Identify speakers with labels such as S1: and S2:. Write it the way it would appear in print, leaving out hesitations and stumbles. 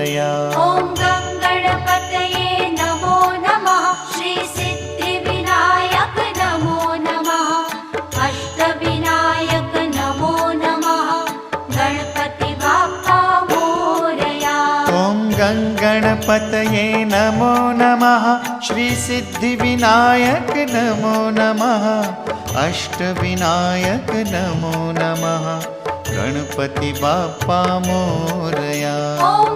S1: मोरया।
S2: ॐ गणपतये नमो नमः। श्री सिद्धिविनायक नमो नमः। अष्टविनायक नमो नमः। गणपति बाप्पा मोरया।
S1: ॐ गणपतये नमो नमः। श्री सिद्धिविनायक नमो नमः। अष्टविनायक नमो नमः। गणपति बाप्पा मोरया।
S2: ॐ